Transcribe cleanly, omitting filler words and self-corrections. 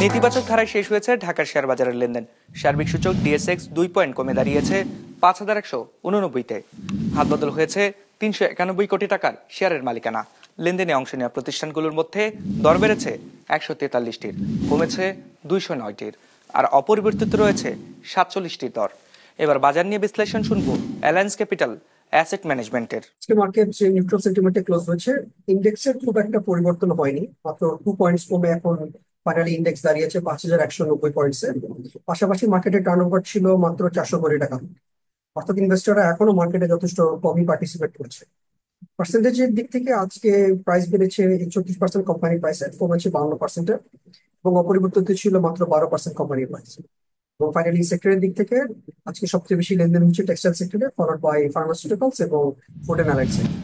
নেতিবাচক ধারায় শেষ হয়েছে ঢাকার শেয়ার বাজারের লেনদেন। সার্বিক সূচক ডিএসএক্স 2 পয়েন্ট কমে দাঁড়িয়েছে ৫,১89-তে। হাতবদল হয়েছে ৩৯১ কোটি টাকার শেয়ারের মালিকানা। লেনদেনে অংশ নেওয়া প্রতিষ্ঠানগুলোর মধ্যে দর বেড়েছে ১৪৩টির, কমেছে ২০৯টির, আর অপরিবর্তিত রয়েছে ৪৭টির দর। এবার বাজার নিয়ে বিশ্লেষণ শুনবো অ্যালায়েন্স ক্যাপিটাল অ্যাসেট ম্যানেজমেন্টের। মার্কেট যে নিউট্রাল সেন্টিমেন্টে ক্লোজ হয়েছে, ইন্ডেক্সের খুব একটা পরিবর্তন হয়নি, মাত্র 2 পয়েন্টস কমে এখন ফাইনালি ইন্ডেক্স দাঁড়িয়েছে ৫,১৯০ পয়েন্টসে। পাশাপাশি মার্কেটের টার্নওভার ছিল মাত্র ৪০০ কোটি টাকা। অর্থাৎ ইনভেস্টররা এখনো মার্কেটে যথেষ্ট কমই পার্টিসিপেট করছে। পার্সেন্টেজের দিক থেকে আজকে প্রাইস বেড়েছে ৩১%, কোম্পানি প্রাইস কমেছে ৫২%, এবং অপরিবর্তিত ছিল মাত্র ১২% কোম্পানির প্রাইস। এবং ফাইনালি সেক্টরের দিক থেকে আজকে সবচেয়ে বেশি লেনদেন হচ্ছে টেক্সটাইল সেক্টরে, ফলোড বাই ফার্মাসিউটিক্যালস এবং ফুড অ্যান্ড অ্যালাইড সেক্টর।